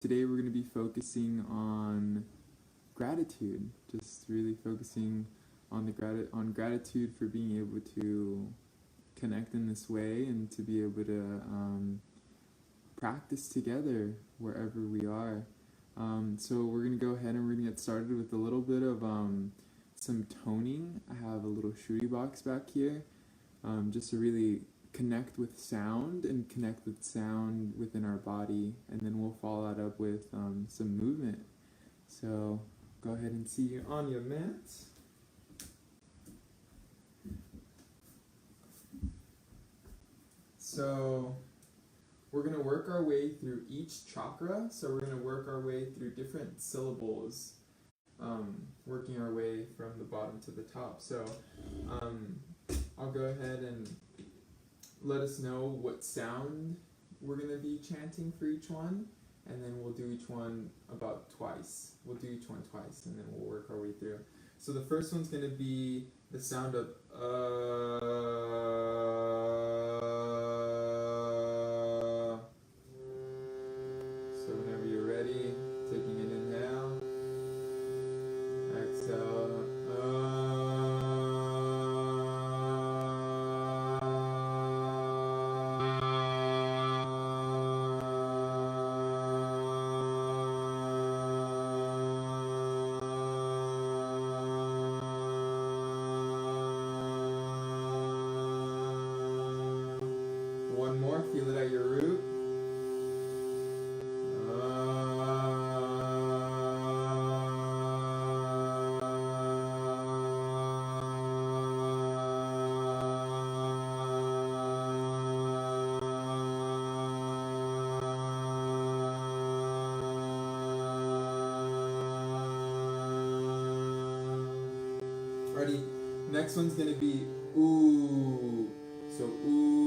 Today we're going to be focusing on gratitude, just really focusing on gratitude for being able to connect in this way and to be able to practice together wherever we are. So we're going to go ahead and we're going to get started with a little bit of some toning. I have a little shruti box back here, just to really connect with sound and connect with sound within our body, and then we'll follow that up with some movement. So go ahead and see you on your mat. So we're going to work our way through each chakra. So we're going to work our way through different syllables, working our way from the bottom to the top. So I'll go ahead and let us know what sound we're going to be chanting for each one, and then we'll do each one about twice. We'll do each one twice, and then we'll work our way through. So the first one's going to be the sound of So whenever you're ready, taking an inhale, exhale. One more, feel it at your root. Alrighty, next one's gonna be ooh. So ooh.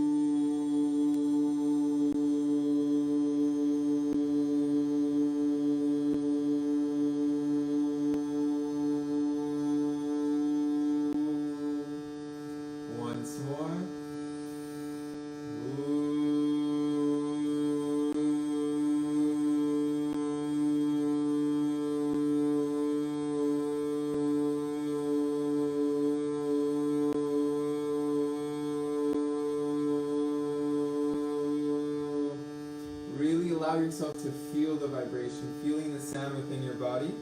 Once more. Really allow yourself to feel the vibration, feeling the sound within your body.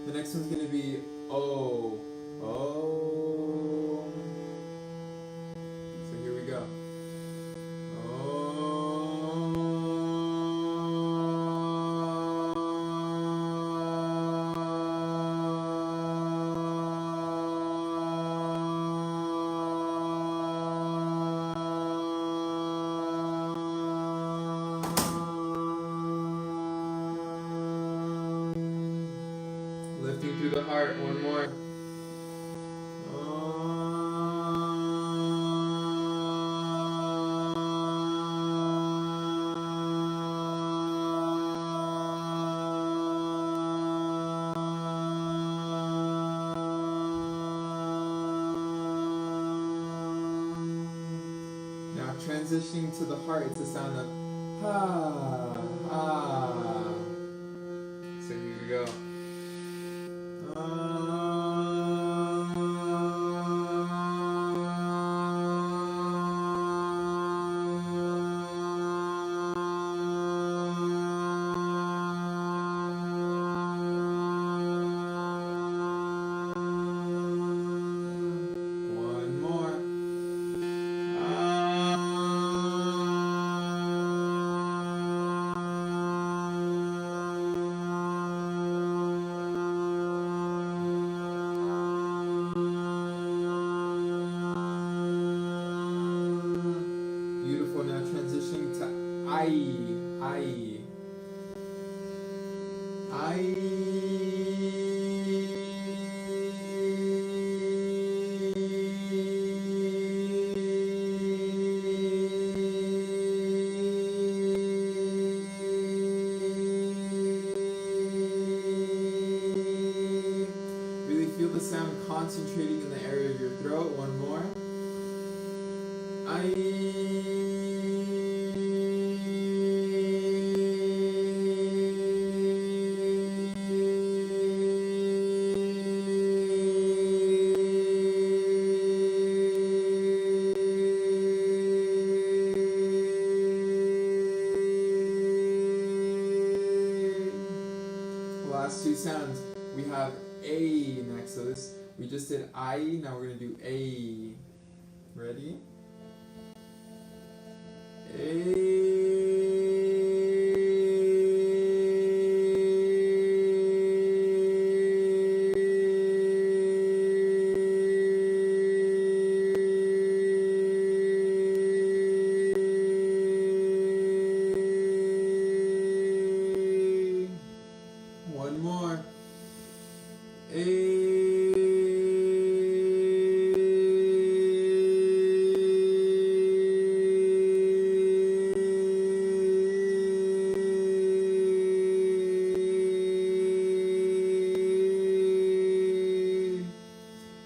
The next one's going to be oh, oh. So here we go. Lifting through the heart, one more. Now transitioning to the heart, it's a sound of ha, ha. So here we go. One more. Beautiful. Now transitioning to I. Really feel the sound concentrating in the area of your throat. One more. I. last two sounds. We have A next. So this, we just did I, now we're going to do A. Ready? A. One more.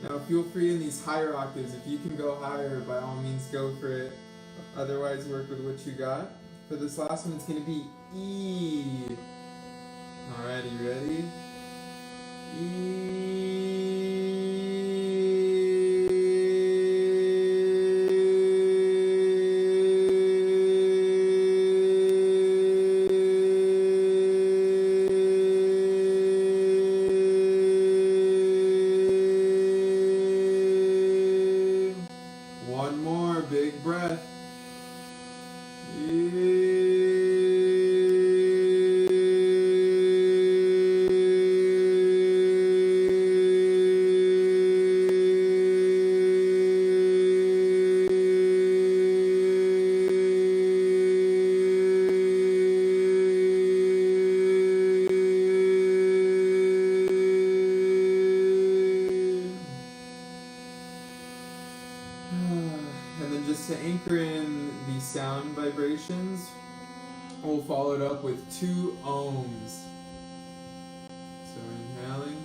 Now feel free in these higher octaves. If you can go higher, by all means go for it. Otherwise, work with what you got. For this last one, it's going to be E. Alrighty, ready? E. One more big breath. And then just to anchor in the sound vibrations, we'll follow it up with 2 ohms. So inhaling.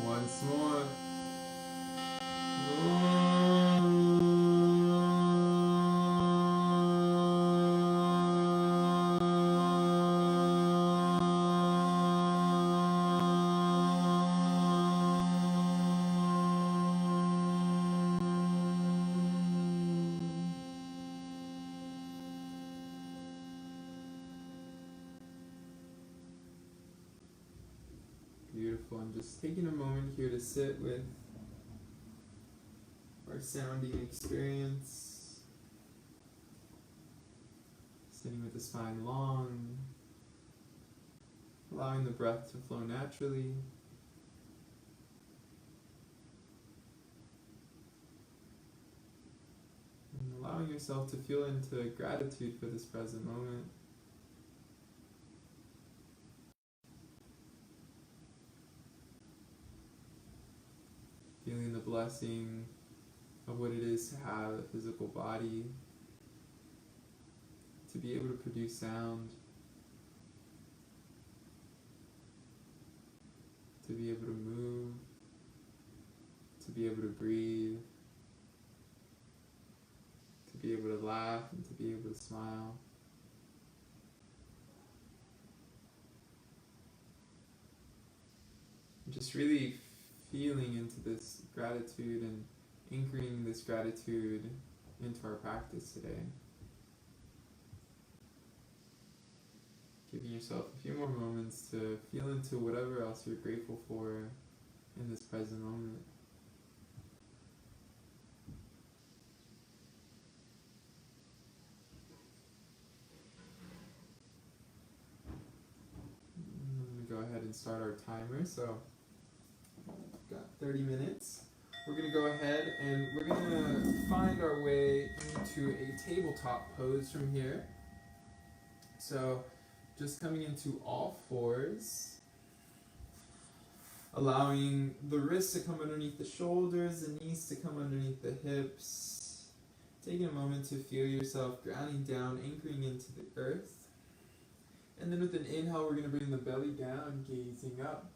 Once more. Beautiful. I'm just taking a moment here to sit with our sounding experience. Sitting with the spine long, allowing the breath to flow naturally. And allowing yourself to feel into gratitude for this present moment. Feeling the blessing of what it is to have a physical body, to be able to produce sound, to be able to move, to be able to breathe, to be able to laugh and to be able to smile. Just really feeling into this gratitude and anchoring this gratitude into our practice today. Giving yourself a few more moments to feel into whatever else you're grateful for in this present moment. I'm going to go ahead and start our timer. So got 30 minutes. We're going to go ahead and we're going to find our way into a tabletop pose from here. So just coming into all fours, allowing the wrists to come underneath the shoulders, the knees to come underneath the hips. Taking a moment to feel yourself grounding down, anchoring into the earth. And then with an inhale, we're going to bring the belly down, gazing up.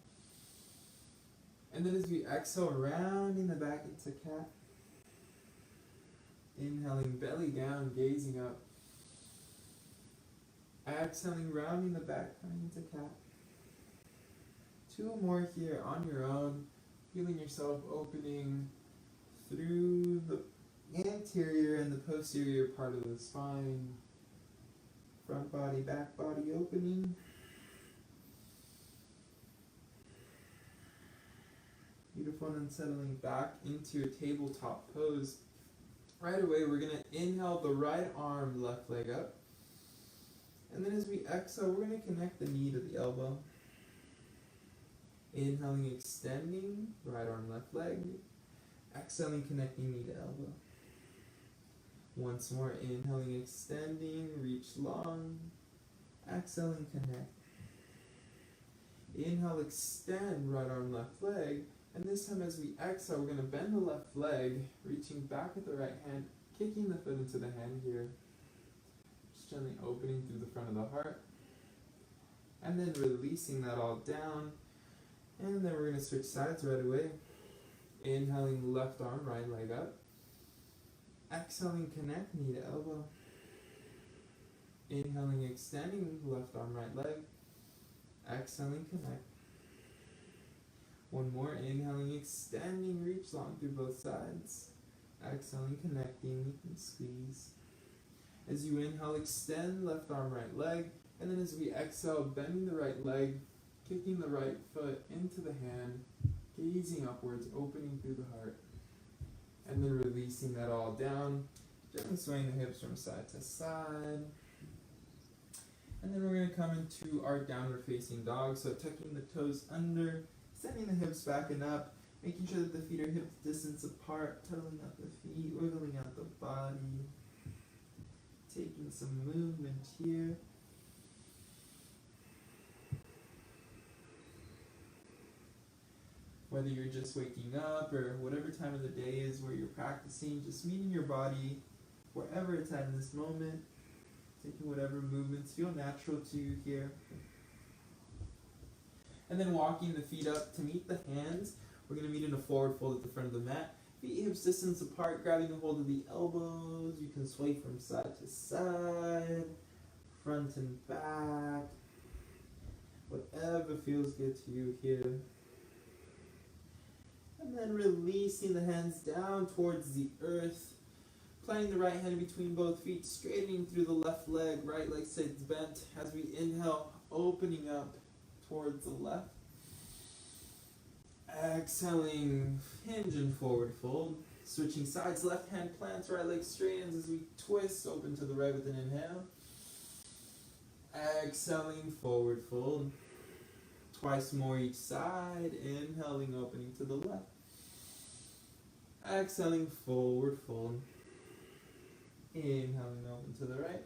And then as we exhale, rounding the back into cat. Inhaling, belly down, gazing up. Exhaling, rounding the back, coming into cat. 2 more here on your own. Feeling yourself opening through the anterior and the posterior part of the spine. Front body, back body opening. Beautiful, and then settling back into a tabletop pose. Right away, we're going to inhale the right arm, left leg up. And then as we exhale, we're going to connect the knee to the elbow. Inhaling, extending, right arm, left leg. Exhaling, connecting knee to elbow. Once more, inhaling, extending, reach long. Exhaling, connect. Inhale, extend, right arm, left leg. And this time as we exhale, we're going to bend the left leg, reaching back with the right hand, kicking the foot into the hand here. Just gently opening through the front of the heart. And then releasing that all down. And then we're going to switch sides right away. Inhaling, left arm, right leg up. Exhaling, connect, knee to elbow. Inhaling, extending, left arm, right leg. Exhaling, connect. One more, inhaling, extending, reach long through both sides. Exhaling, connecting, and squeeze. As you inhale, extend, left arm, right leg. And then as we exhale, bending the right leg, kicking the right foot into the hand, gazing upwards, opening through the heart. And then releasing that all down, gently swaying the hips from side to side. And then we're going to come into our downward facing dog. So tucking the toes under, sending the hips back and up, making sure that the feet are hip distance apart, cuddling out the feet, wiggling out the body, taking some movement here. Whether you're just waking up or whatever time of the day is where you're practicing, just meeting your body wherever it's at in this moment, taking whatever movements feel natural to you here. And then walking the feet up to meet the hands. We're going to meet in a forward fold at the front of the mat. Feet hips distance apart, grabbing a hold of the elbows. You can sway from side to side, front and back. Whatever feels good to you here. And then releasing the hands down towards the earth. Planting the right hand between both feet, straightening through the left leg, right leg stays bent. As we inhale, opening up towards the left. Exhaling, hinge and forward fold. Switching sides, left hand plants, right leg straightens as we twist, open to the right with an inhale. Exhaling, forward fold. Twice more each side, inhaling, opening to the left. Exhaling, forward fold. Inhaling, open to the right.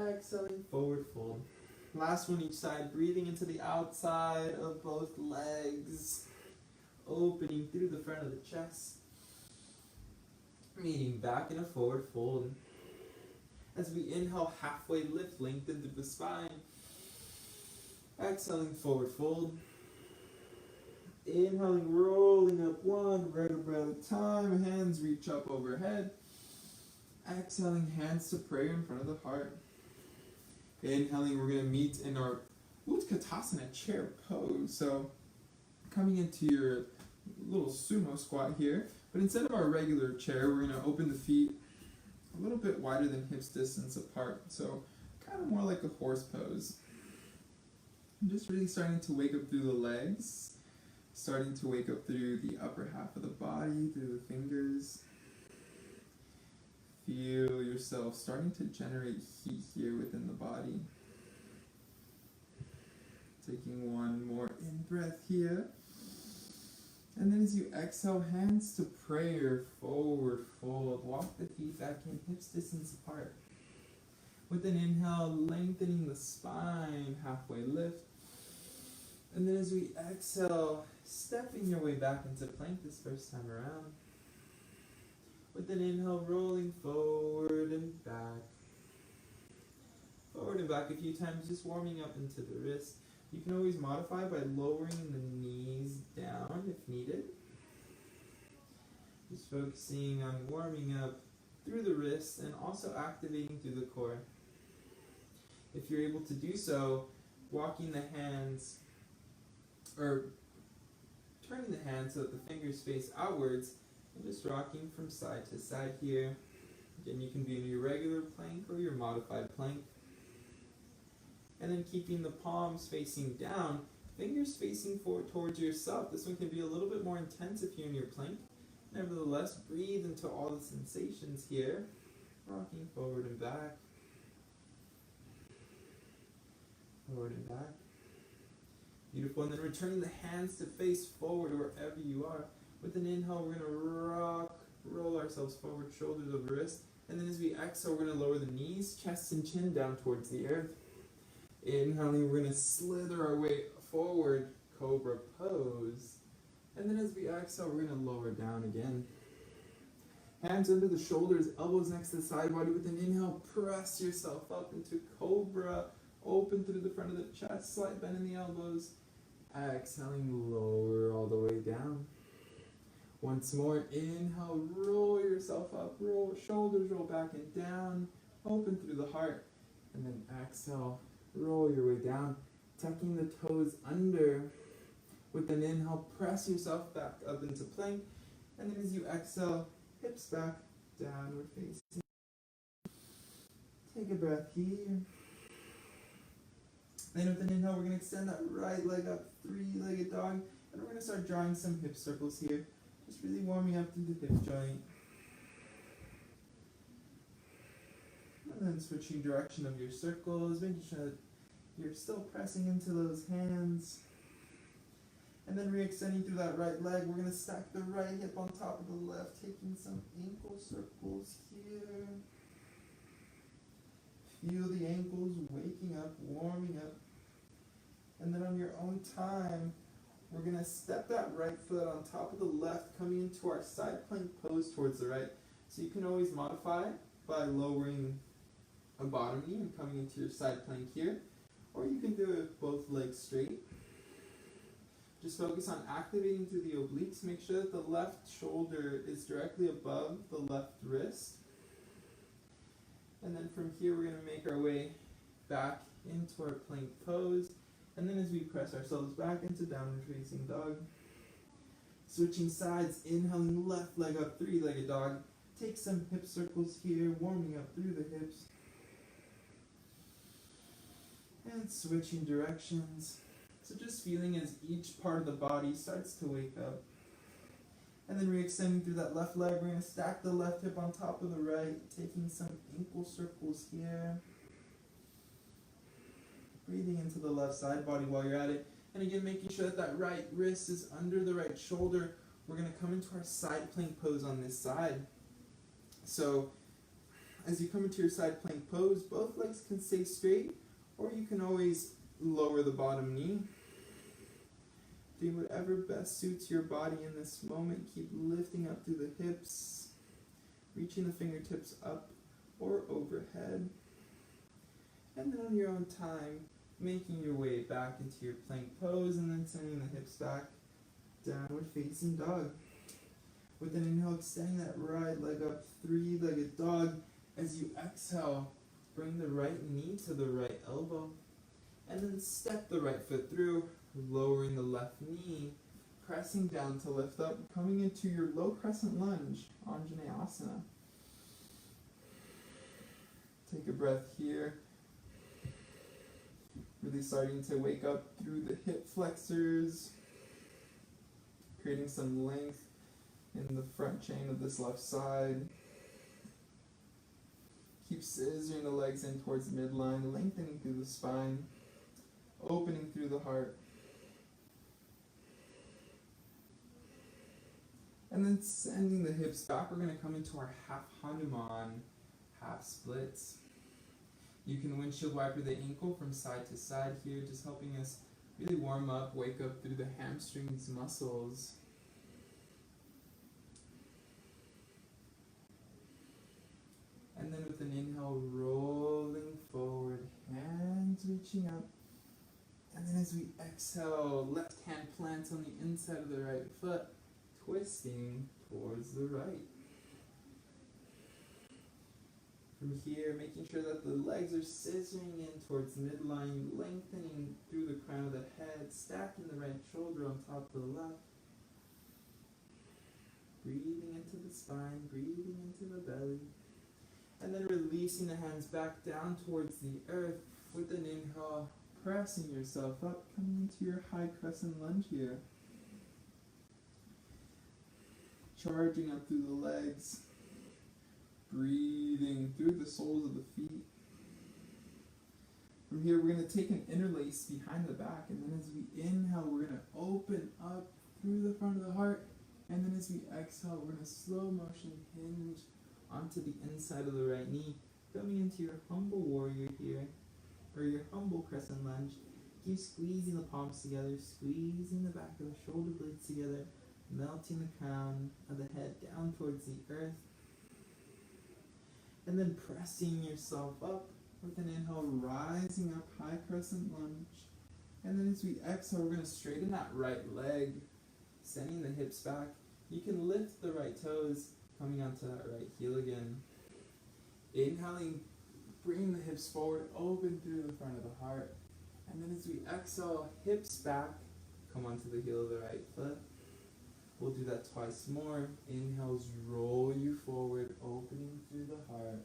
Exhaling, forward fold. Last one each side, breathing into the outside of both legs. Opening through the front of the chest. Meeting back in a forward fold. As we inhale, halfway lift, lengthen through the spine. Exhaling, forward fold. Inhaling, rolling up one vertebra at a time. Hands reach up overhead. Exhaling, hands to prayer in front of the heart. Inhaling, we're going to meet in our Utkatasana chair pose. So coming into your little sumo squat here. But instead of our regular chair, we're going to open the feet a little bit wider than hips distance apart. So kind of more like a horse pose. I'm just really starting to wake up through the legs, starting to wake up through the upper half of the body, through the fingers. Feel yourself starting to generate heat here within the body. Taking one more in-breath here. And then as you exhale, hands to prayer, forward fold. Walk the feet back in, hips distance apart. With an inhale, lengthening the spine, halfway lift. And then as we exhale, stepping your way back into plank this first time around. With an inhale, rolling forward and back. Forward and back a few times, just warming up into the wrist. You can always modify by lowering the knees down if needed. Just focusing on warming up through the wrists and also activating through the core. If you're able to do so, walking the hands, or turning the hands so that the fingers face outwards, and just rocking from side to side here. Again, you can be in your regular plank or your modified plank. And then keeping the palms facing down, fingers facing forward towards yourself. This one can be a little bit more intense if you're in your plank. Nevertheless, breathe into all the sensations here. Rocking forward and back. Forward and back. Beautiful. And then returning the hands to face forward wherever you are. With an inhale, we're going to rock, roll ourselves forward, shoulders over wrist. And then as we exhale, we're going to lower the knees, chest and chin down towards the earth. Inhaling, we're going to slither our way forward, cobra pose. And then as we exhale, we're going to lower down again. Hands under the shoulders, elbows next to the side body. With an inhale, press yourself up into cobra. Open through the front of the chest, slight bend in the elbows. Exhaling, lower all the way down. Once more, inhale, roll yourself up, roll shoulders, roll back and down. Open through the heart. And then exhale, roll your way down, tucking the toes under. With an inhale, press yourself back up into plank. And then as you exhale, hips back, downward facing. Take a breath here. Then with an inhale, we're going to extend that right leg up, three-legged dog. And we're going to start drawing some hip circles here. Just really warming up through the hip joint. And then switching direction of your circles, making sure that you're still pressing into those hands. And then re-extending through that right leg, we're going to stack the right hip on top of the left, taking some ankle circles here. Feel the ankles waking up, warming up. And then on your own time, we're going to step that right foot on top of the left, coming into our side plank pose towards the right. So you can always modify by lowering a bottom knee and coming into your side plank here. Or you can do it with both legs straight. Just focus on activating through the obliques. Make sure that the left shoulder is directly above the left wrist. And then from here, we're going to make our way back into our plank pose. And then as we press ourselves back into downward facing dog. Switching sides, inhaling left leg up, three-legged dog. Take some hip circles here, warming up through the hips. And switching directions. So just feeling as each part of the body starts to wake up. And then re-extending through that left leg, we're going to stack the left hip on top of the right, taking some ankle circles here. Breathing into the left side body while you're at it. And again, making sure that that right wrist is under the right shoulder. We're going to come into our side plank pose on this side. So as you come into your side plank pose, both legs can stay straight, or you can always lower the bottom knee. Do whatever best suits your body in this moment. Keep lifting up through the hips, reaching the fingertips up or overhead. And then on your own time, making your way back into your plank pose and then sending the hips back, downward facing dog. With an inhale, extending that right leg up, three-legged dog. As you exhale, bring the right knee to the right elbow. And then step the right foot through, lowering the left knee, pressing down to lift up, coming into your low crescent lunge, Anjaneyasana. Take a breath here. Really starting to wake up through the hip flexors, creating some length in the front chain of this left side. Keep scissoring the legs in towards the midline, lengthening through the spine, opening through the heart. And then sending the hips back, we're going to come into our half Hanuman, half splits. You can windshield wiper the ankle from side to side here, just helping us really warm up, wake up through the hamstrings muscles. And then with an inhale, rolling forward, hands reaching up. And then as we exhale, left hand plants on the inside of the right foot, twisting towards the right. From here, making sure that the legs are scissoring in towards midline, lengthening through the crown of the head, stacking the right shoulder on top of the left. Breathing into the spine, breathing into the belly. And then releasing the hands back down towards the earth with an inhale, pressing yourself up, coming into your high crescent lunge here. Charging up through the legs, breathing through the soles of the feet. From here, we're going to take an interlace behind the back, and then as we inhale, we're going to open up through the front of the heart, and then as we exhale, we're going to slow motion hinge onto the inside of the right knee, coming into your humble warrior here, or your humble crescent lunge. Keep squeezing the palms together, squeezing the back of the shoulder blades together, melting the crown of the head down towards the earth, and then pressing yourself up with an inhale, rising up, high crescent lunge. And then as we exhale, we're going to straighten that right leg, sending the hips back. You can lift the right toes, coming onto that right heel again. Inhaling, bring the hips forward, open through the front of the heart. And then as we exhale, hips back, come onto the heel of the right foot. We'll do that twice more. Inhales, roll you forward, opening through the heart.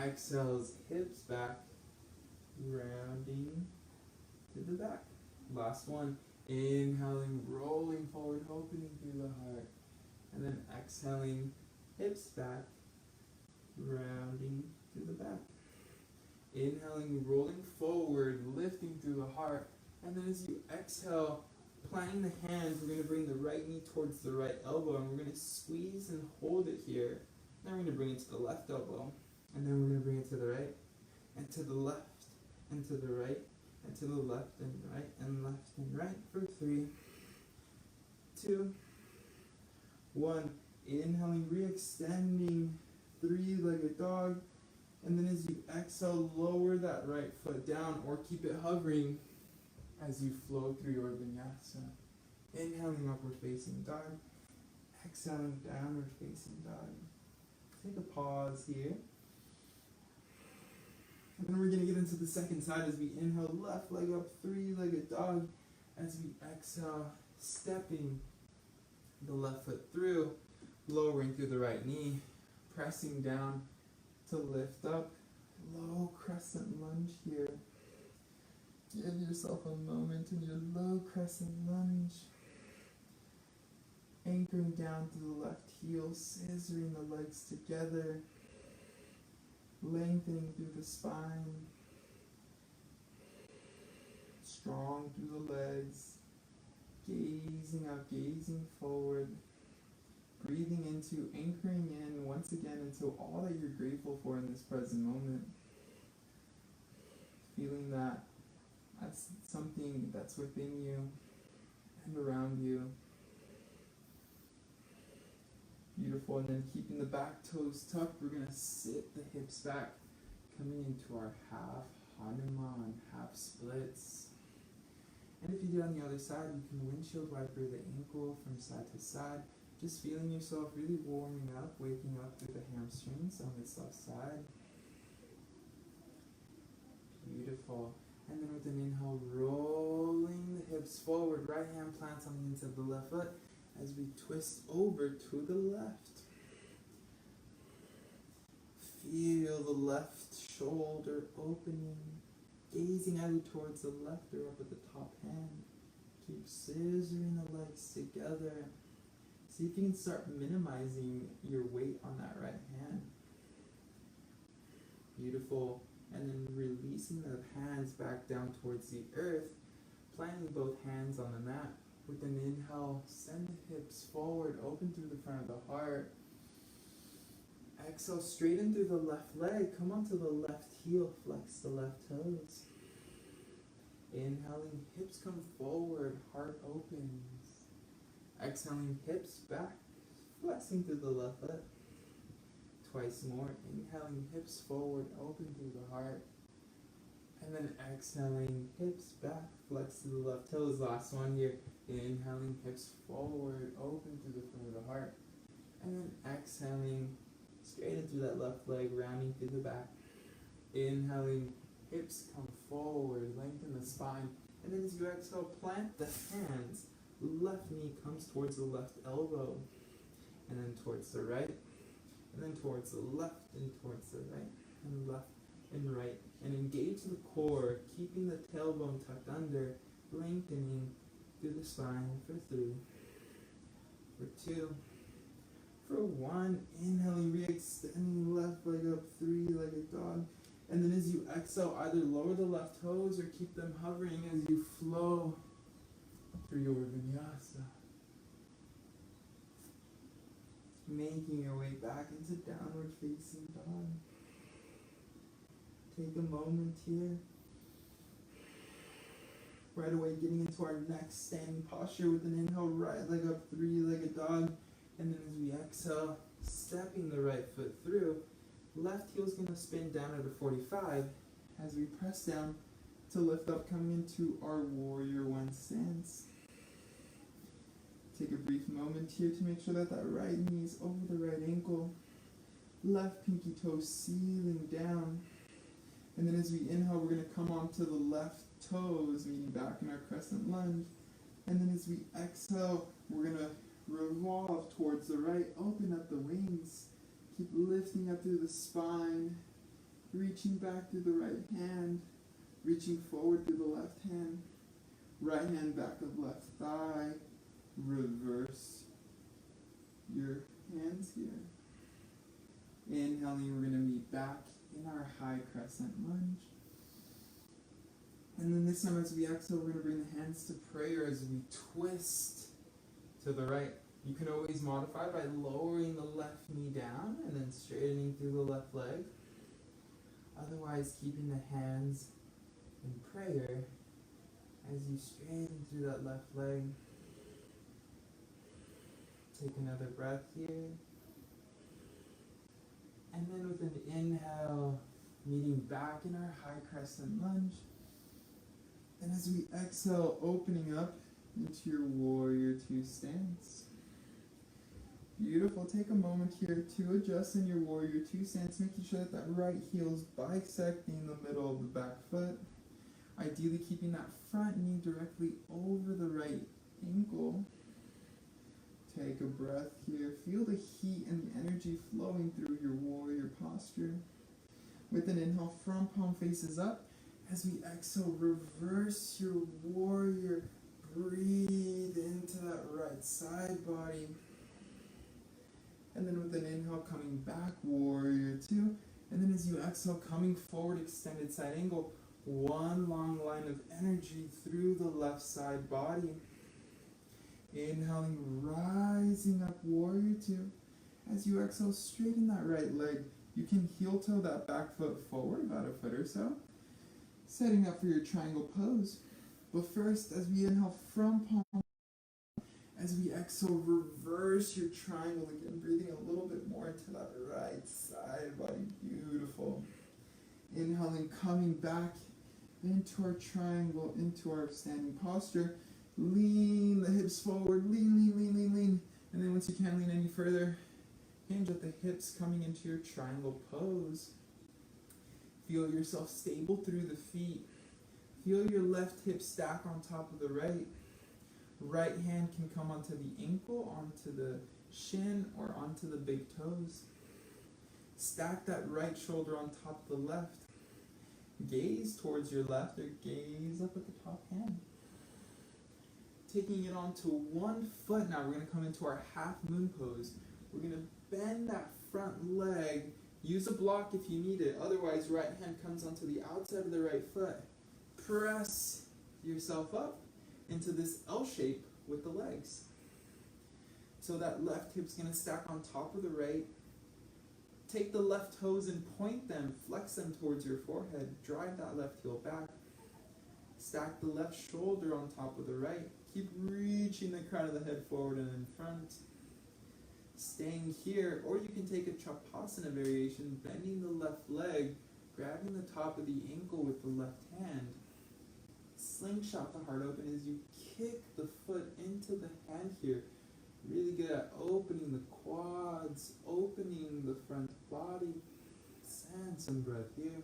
Exhales, hips back, rounding to the back. Last one. Inhaling, rolling forward, opening through the heart. And then exhaling, hips back, rounding to the back. Inhaling, rolling forward, lifting through the heart. And then as you exhale, planting the hands, we're going to bring the right knee towards the right elbow, and we're going to squeeze and hold it here. Then we're going to bring it to the left elbow, and then we're going to bring it to the right, and to the left, and to the right, and to the left and right, and left and right for 3, 2, 1. Inhaling, re-extending, 3-legged dog, and then as you exhale, lower that right foot down, or keep it hovering as you flow through your Vinyasa. Inhaling, upward facing dog. Exhaling, downward facing dog. Take a pause here. And then we're going to get into the second side as we inhale, left leg up, 3-legged dog. As we exhale, stepping the left foot through, lowering through the right knee, pressing down to lift up. Low crescent lunge here. Give yourself a moment in your low crescent lunge. Anchoring down to the left heel, scissoring the legs together. Lengthening through the spine. Strong through the legs. Gazing up, gazing forward. Breathing into, anchoring in once again into all that you're grateful for in this present moment. Feeling that that's something that's within you and around you. Beautiful. And then keeping the back toes tucked, we're going to sit the hips back, coming into our half Hanuman, half splits. And if you do on the other side, you can windshield wiper the ankle from side to side, just feeling yourself really warming up, waking up through the hamstrings on this left side. Beautiful. And then with an inhale, rolling the hips forward, right hand plants on the inside of the left foot as we twist over to the left. Feel the left shoulder opening, gazing out towards the left or up at the top hand. Keep scissoring the legs together. See if you can start minimizing your weight on that right hand. Beautiful. And then releasing the hands back down towards the earth, planting both hands on the mat. With an inhale, send the hips forward, open through the front of the heart. Exhale, straighten through the left leg, come onto the left heel, flex the left toes. Inhaling, hips come forward, heart opens. Exhaling, hips back, flexing through the left foot. Twice more. Inhaling, hips forward, open through the heart. And then exhaling, hips back, flex to the left toes. Last one here. Inhaling, hips forward, open through the front of the heart. And then exhaling, Straighten through that left leg, rounding through the back. Inhaling, hips come forward, lengthen the spine. And then as you exhale, plant the hands. Left knee comes towards the left elbow. And then towards the right. And then towards the left and towards the right. And left and right. And engage the core, keeping the tailbone tucked under, lengthening through the spine for 3, for 2, for 1. Inhaling, re-extending left leg up, 3-legged dog. And then as you exhale, either lower the left toes or keep them hovering as you flow through your Vinyasa. Making your way back into downward facing dog. Take a moment here. Right away getting into our next standing posture with an inhale, right leg up, 3-legged dog. And then as we exhale, stepping the right foot through, left heel's going to spin down at a 45 as we press down to lift up, coming into our warrior 1 stance. Take a brief moment here to make sure that that right knee is over the right ankle. Left pinky toe sealing down. And then as we inhale, we're going to come onto the left toes, meeting back in our crescent lunge. And then as we exhale, we're going to revolve towards the right, open up the wings. Keep lifting up through the spine, reaching back through the right hand, reaching forward through the left hand, right hand back of left thigh, reverse your hands here. Inhaling, we're going to meet back in our high crescent lunge. And then this time as we exhale, we're going to bring the hands to prayer as we twist to the right. You can always modify by lowering the left knee down and then straightening through the left leg. Otherwise, keeping the hands in prayer as you straighten through that left leg. Take another breath here. And then with an inhale, meeting back in our high crescent lunge. And as we exhale, opening up into your warrior 2 stance. Beautiful. Take a moment here to adjust in your warrior 2 stance, making sure that that right heel is bisecting the middle of the back foot. Ideally keeping that front knee directly over the right ankle. Take a breath here. Feel the heat and the energy flowing through your warrior posture. With an inhale, front palm faces up. As we exhale, reverse your warrior. Breathe into that right side body. And then with an inhale, coming back, warrior 2. And then as you exhale, coming forward, extended side angle. 1 long line of energy through the left side body. Inhaling, rising up, warrior 2. As you exhale, straighten that right leg. You can heel toe that back foot forward about a foot or so. Setting up for your triangle pose. But first, as we inhale, front palm. As we exhale, reverse your triangle again, breathing a little bit more into that right side body. Beautiful. Inhaling, coming back into our triangle, into our standing posture. Lean the hips forward, lean. And then once you can't lean any further, hinge at the hips, coming into your triangle pose. Feel yourself stable through the feet. Feel your left hip stack on top of the right. Right hand can come onto the ankle, onto the shin, or onto the big toes. Stack that right shoulder on top of the left. Gaze towards your left or gaze up at the top hand. Taking it onto one foot now, we're going to come into our half moon pose. We're going to bend that front leg. Use a block if you need it. Otherwise, right hand comes onto the outside of the right foot. Press yourself up into this L shape with the legs. So that left hip's going to stack on top of the right. Take the left toes and point them, flex them towards your forehead. Drive that left heel back. Stack the left shoulder on top of the right. Keep reaching the crown of the head forward and in front. Staying here, or you can take a Chapasana variation, bending the left leg, grabbing the top of the ankle with the left hand. Slingshot the heart open as you kick the foot into the hand here. Really good at opening the quads, opening the front body. And some breath here.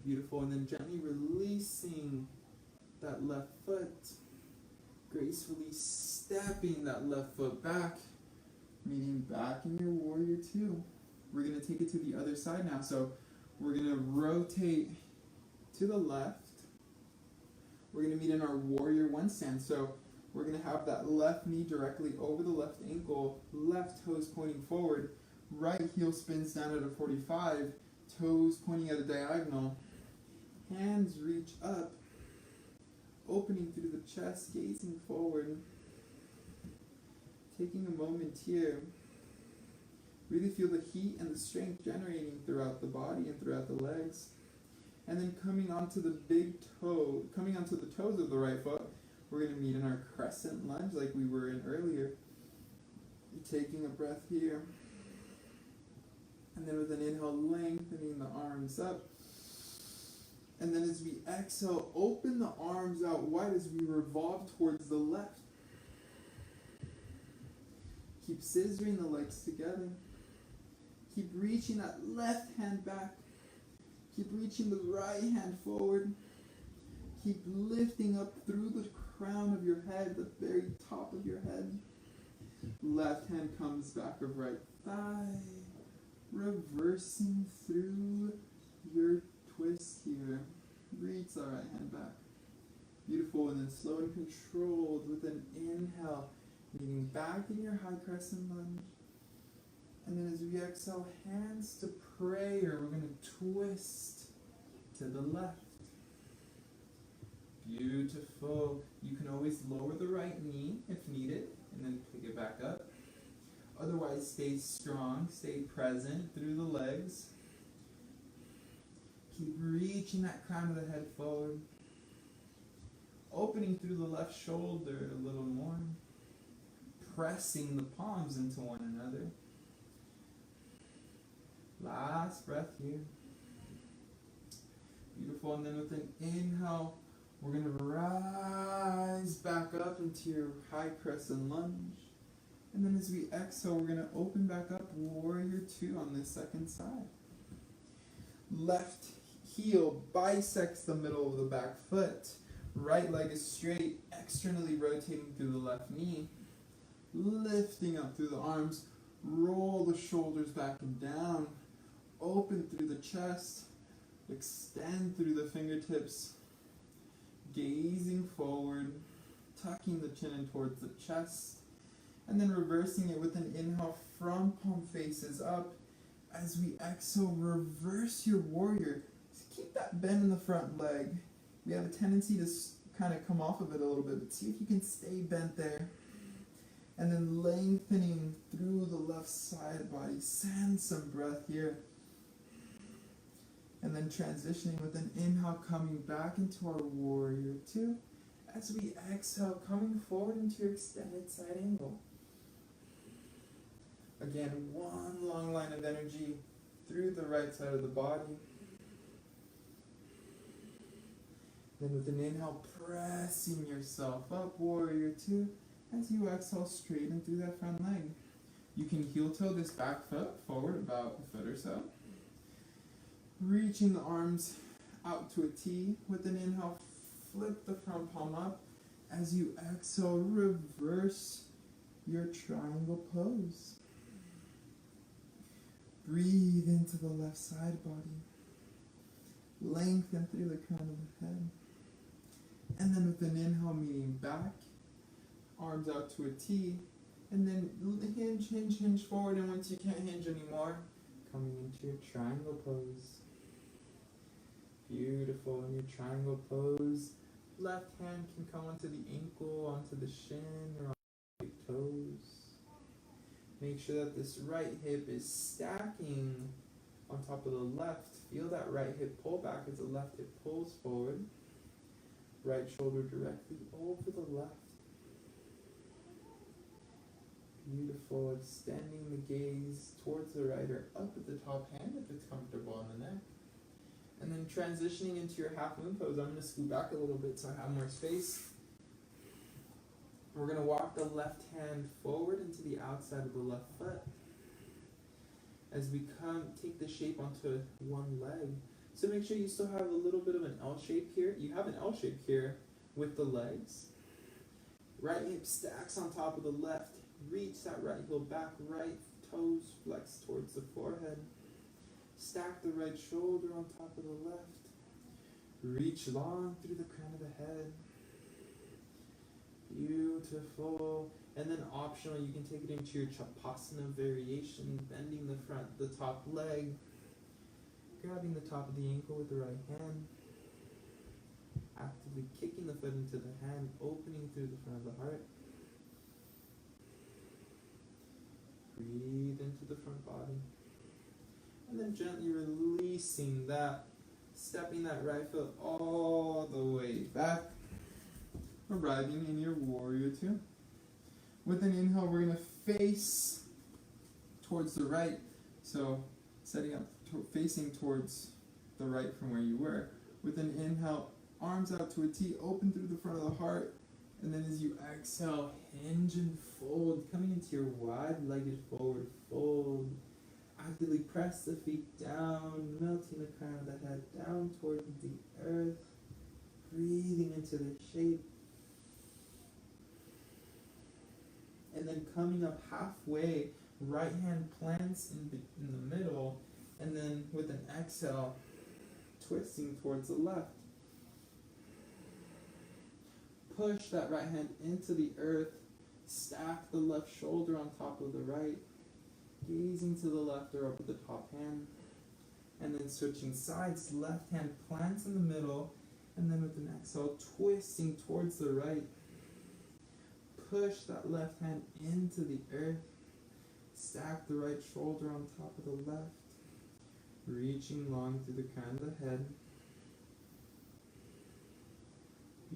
Beautiful. And then gently releasing that left foot. Gracefully stepping that left foot back. Meeting back in your warrior two. We're going to take it to the other side now. So we're going to rotate to the left. We're going to meet in our warrior one stance. So we're going to have that left knee directly over the left ankle, left toes pointing forward, right heel spins down at a 45, toes pointing at a diagonal, hands reach up, opening through the chest, gazing forward, taking a moment here. Really feel the heat and the strength generating throughout the body and throughout the legs. And then coming onto the big toe, coming onto the toes of the right foot, we're going to meet in our crescent lunge like we were in earlier. Taking a breath here. And then with an inhale, lengthening the arms up. And then as we exhale, open the arms out wide as we revolve towards the left. Keep scissoring the legs together. Keep reaching that left hand back. Keep reaching the right hand forward. Keep lifting up through the crown of your head, the very top of your head. Left hand comes back of right thigh. Reversing through your twist here. Reach the right hand back. Beautiful. And then slow and controlled with an inhale. Meeting back in your high crescent lunge. And then as we exhale, hands to prayer. We're going to twist to the left. Beautiful. You can always lower the right knee if needed, and then pick it back up. Otherwise, stay strong, stay present through the legs. Keep reaching that crown of the head forward. Opening through the left shoulder a little more. Pressing the palms into one another. Last breath here. Beautiful. And then with an inhale, we're going to rise back up into your high crescent lunge. And then as we exhale, we're going to open back up warrior two on this second side. Left heel bisects the middle of the back foot. Right leg is straight, externally rotating through the left knee. Lifting up through the arms. Roll the shoulders back and down. Open through the chest. Extend through the fingertips. Gazing forward. Tucking the chin in towards the chest. And then reversing it with an inhale, front palm faces up. As we exhale, reverse your warrior. Keep that bend in the front leg. We have a tendency to kind of come off of it a little bit, but see if you can stay bent there. And then lengthening through the left side body. Send some breath here. And then transitioning with an inhale, coming back into our warrior two. As we exhale, coming forward into your extended side angle. Again, one long line of energy through the right side of the body. Then with an inhale, pressing yourself up, warrior two. As you exhale, straighten through that front leg. You can heel toe this back foot forward about a foot or so. Reaching the arms out to a T. With an inhale, flip the front palm up. As you exhale, reverse your triangle pose. Breathe into the left side body. Lengthen through the crown of the head. And then with an inhale, meeting back. Arms out to a T. And then hinge, hinge, hinge forward. And once you can't hinge anymore, coming into your triangle pose. Beautiful. In your triangle pose, left hand can come onto the ankle, onto the shin, or on the toes. Make sure that this right hip is stacking on top of the left. Feel that right hip pull back as the left hip pulls forward. Right shoulder directly over the left. Beautiful. Extending the gaze towards the right or up at the top hand if it's comfortable on the neck. And then transitioning into your half moon pose, I'm going to scoot back a little bit so I have more space. We're going to walk the left hand forward into the outside of the left foot as we take the shape onto one leg. So make sure you still have a little bit of an L shape here. You have an L shape here with the legs. Right hip stacks on top of the left. Reach that right heel back, right toes flex towards the forehead. Stack the right shoulder on top of the left. Reach long through the crown of the head. Beautiful. And then optional, you can take it into your Chapasana variation, bending the top leg, grabbing the top of the ankle with the right hand, actively kicking the foot into the hand, opening through the front of the heart. Breathe into the front body. And then gently releasing that, stepping that right foot all the way back, arriving in your warrior two. With an inhale, we're going to face towards the right. So setting up, facing towards the right from where you were. With an inhale, arms out to a T, open through the front of the heart. And then as you exhale, hinge and fold, coming into your wide-legged forward fold. Actively press the feet down, melting the crown of the head down towards the earth. Breathing into the shape. And then coming up halfway, right hand plants in the middle, and then with an exhale, twisting towards the left. Push that right hand into the earth, stack the left shoulder on top of the right, gazing to the left or up with the top hand, and then switching sides, left hand plants in the middle, and then with an exhale, twisting towards the right. Push that left hand into the earth. Stack the right shoulder on top of the left. Reaching long through the crown of the head.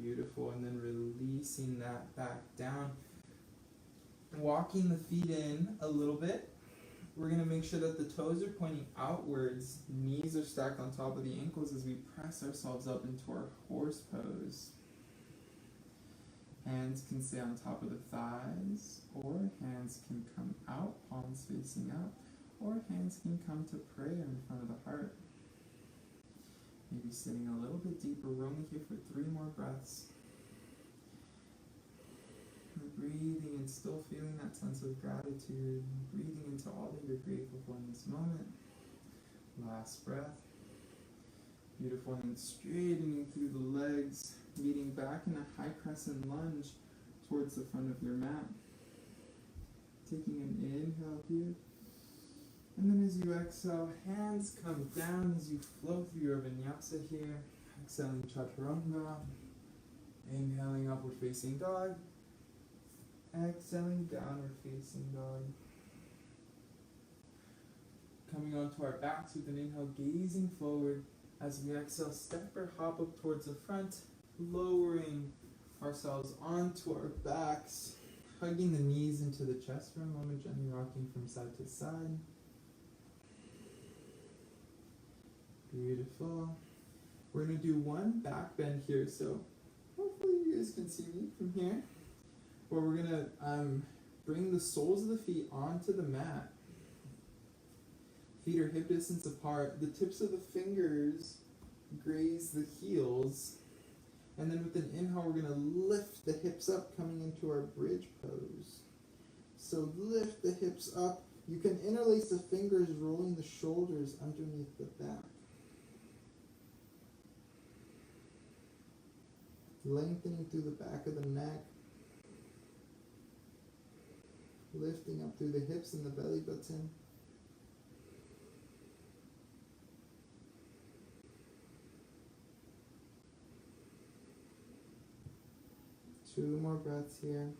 Beautiful. And then releasing that back down. Walking the feet in a little bit. We're going to make sure that the toes are pointing outwards. Knees are stacked on top of the ankles as we press ourselves up into our horse pose. Hands can stay on top of the thighs, or hands can come out, palms facing out, or hands can come to prayer in front of the heart. Maybe sitting a little bit deeper. We're only here for 3 more breaths. And breathing and still feeling that sense of gratitude, breathing into all that you're grateful for in this moment. Last breath. Beautiful, and straightening through the legs, meeting back in a high crescent lunge towards the front of your mat. Taking an inhale here. And then as you exhale, hands come down as you flow through your Vinyasa here. Exhaling Chaturanga. Inhaling upward facing dog. Exhaling downward facing dog. Coming onto our backs with an inhale, gazing forward. As we exhale, step or hop up towards the front, lowering ourselves onto our backs, hugging the knees into the chest for a moment, gently rocking from side to side. Beautiful. We're going to do one back bend here, so hopefully you guys can see me from here. Where we're going to bring the soles of the feet onto the mat. Feet are hip distance apart. The tips of the fingers graze the heels. And then with an inhale, we're going to lift the hips up, coming into our bridge pose. So lift the hips up. You can interlace the fingers, rolling the shoulders underneath the back. Lengthening through the back of the neck. Lifting up through the hips and the belly button. Two more breaths here.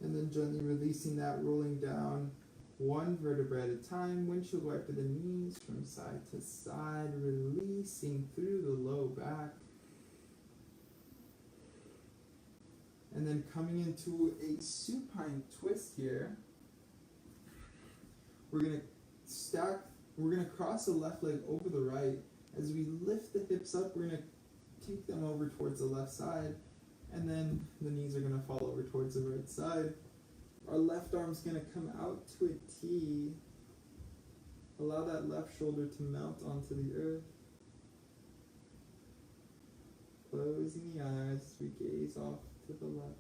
And then gently releasing that, rolling down one vertebra at a time. Windshield wiper the knees from side to side, releasing through the low back. And then coming into a supine twist here. We're going to cross the left leg over the right. As we lift the hips up, we're going to take them over towards the left side, and then the knees are going to fall over towards the right side. Our left arm's going to come out to a T. Allow that left shoulder to melt onto the earth. Closing the eyes as we gaze off to the left.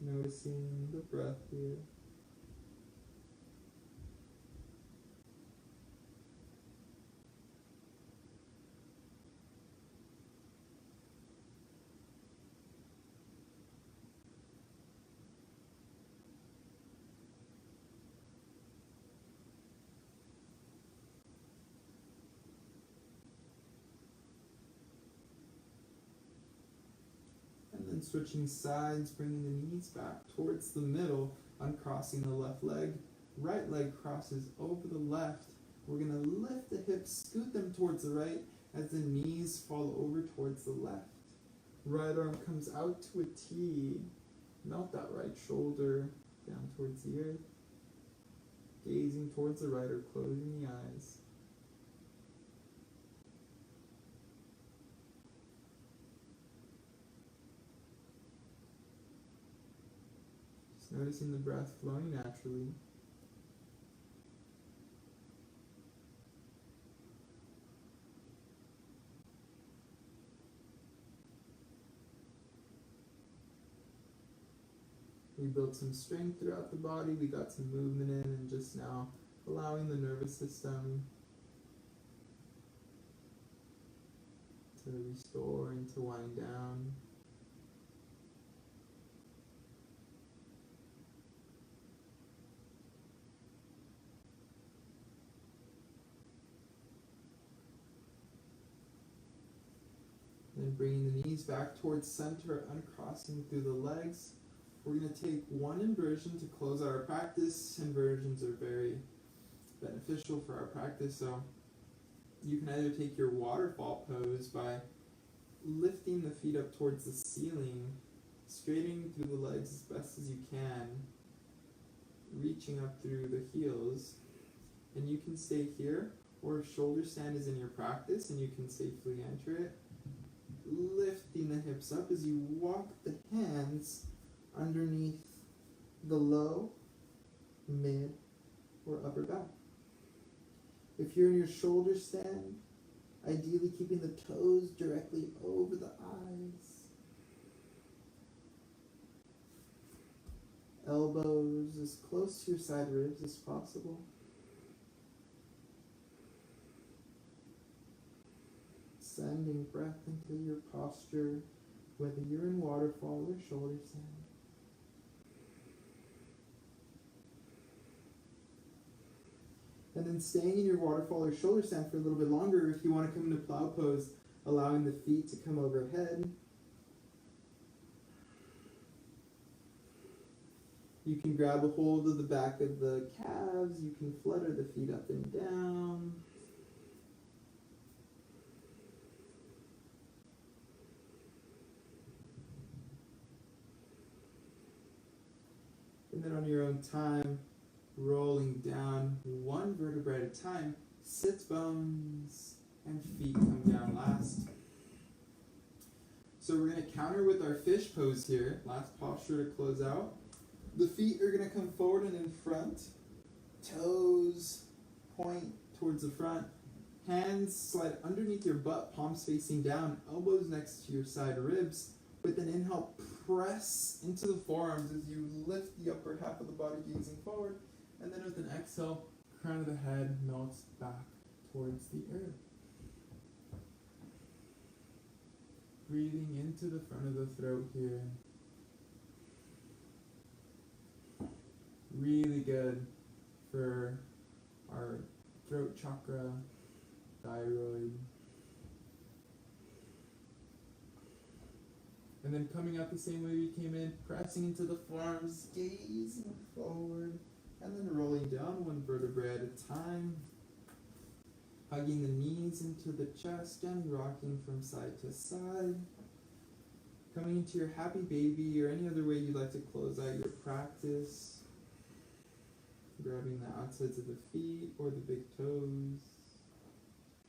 Noticing the breath here. And then switching sides, bringing the knees back towards the middle, uncrossing the left leg. Right leg crosses over the left. We're going to lift the hips, scoot them towards the right as the knees fall over towards the left. Right arm comes out to a T. Melt that right shoulder down towards the earth. Gazing towards the right or closing the eyes. Just noticing the breath flowing naturally. We built some strength throughout the body, we got some movement in, and just now allowing the nervous system to restore and to wind down. Then bringing the knees back towards center, uncrossing through the legs. We're going to take one inversion to close out our practice. Inversions are very beneficial for our practice, so you can either take your waterfall pose by lifting the feet up towards the ceiling, straightening through the legs as best as you can, reaching up through the heels, and you can stay here, or if shoulder stand is in your practice and you can safely enter it, lifting the hips up as you walk the hands underneath the low, mid, or upper back. If you're in your shoulder stand, ideally keeping the toes directly over the eyes. Elbows as close to your side ribs as possible. Sending breath into your posture, whether you're in waterfall or shoulder stand. And then staying in your waterfall or shoulder stand for a little bit longer. If you want to come into plow pose, allowing the feet to come overhead. You can grab a hold of the back of the calves. You can flutter the feet up and down. And then on your own time, rolling down one vertebra at a time, sits bones and feet come down last. So we're going to counter with our fish pose here, last posture to close out. The feet are going to come forward and in front, toes point towards the front, hands slide underneath your butt, palms facing down, elbows next to your side ribs. With an inhale, press into the forearms as you lift the upper half of the body gazing forward. And then with an exhale, crown of the head melts back towards the earth. Breathing into the front of the throat here. Really good for our throat chakra, thyroid. And then coming out the same way we came in, pressing into the forearms, gazing forward. And then rolling down one vertebra at a time. Hugging the knees into the chest and rocking from side to side. Coming into your happy baby or any other way you'd like to close out your practice. Grabbing the outsides of the feet or the big toes.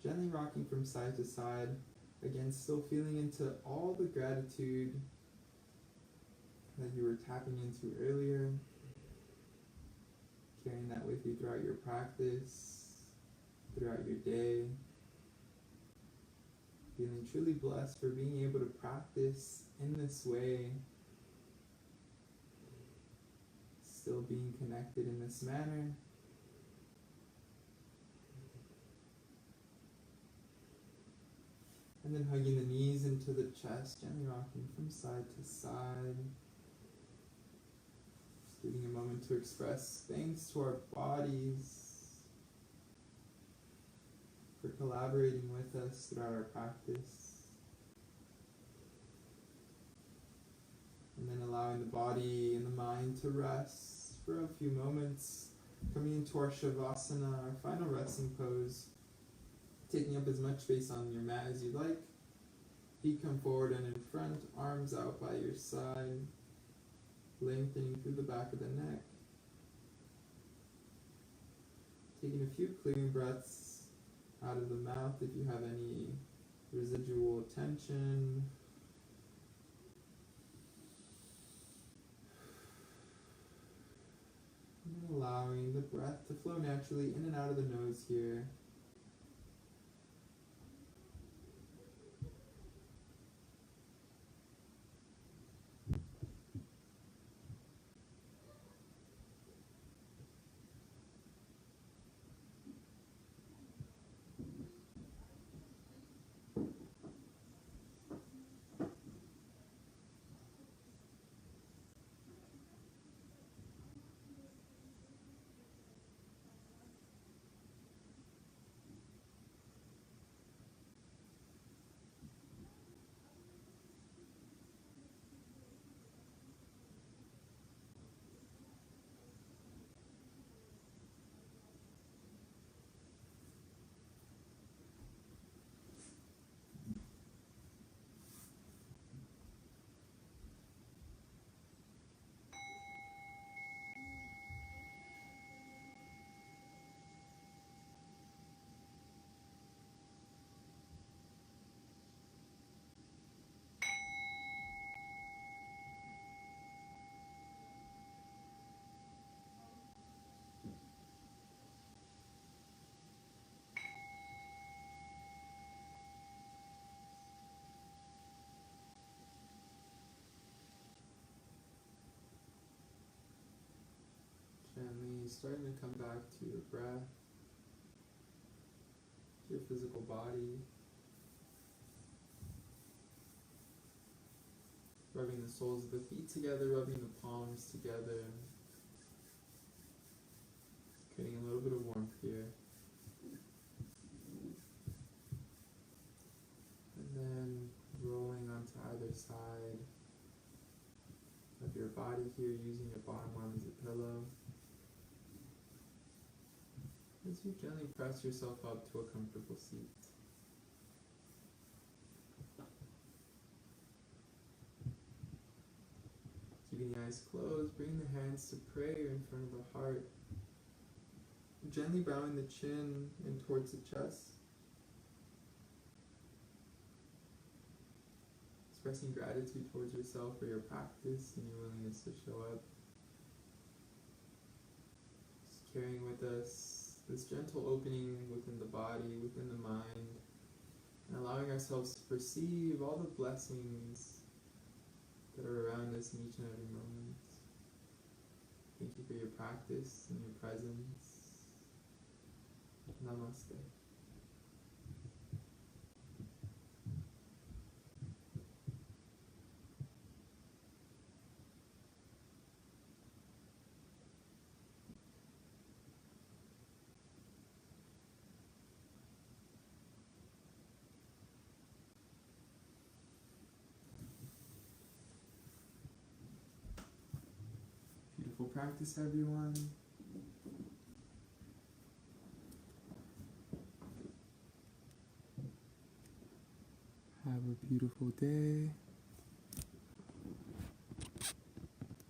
Gently rocking from side to side. Again, still feeling into all the gratitude that you were tapping into earlier. Carrying that with you throughout your practice, throughout your day. Feeling truly blessed for being able to practice in this way. Still being connected in this manner. And then hugging the knees into the chest, gently rocking from side to side. Just giving a moment to express thanks to our bodies for collaborating with us throughout our practice. And then allowing the body and the mind to rest for a few moments. Coming into our Shavasana, our final resting pose. Taking up as much space on your mat as you'd like. Feet come forward and in front, arms out by your side. Lengthening through the back of the neck. Taking a few clearing breaths out of the mouth if you have any residual tension. And allowing the breath to flow naturally in and out of the nose here. Gently starting to come back to your breath, to your physical body. Rubbing the soles of the feet together, rubbing the palms together. Creating a little bit of warmth here. And then rolling onto either side of your body here, using your bottom arm as a pillow. As you gently press yourself up to a comfortable seat. Keeping the eyes closed, bring the hands to prayer in front of the heart. Gently bowing the chin in towards the chest. Expressing gratitude towards yourself for your practice and your willingness to show up. Just carrying with us this gentle opening within the body, within the mind, and allowing ourselves to perceive all the blessings that are around us in each and every moment. Thank you for your practice and your presence. Namaste. Beautiful practice, everyone. Have a beautiful day.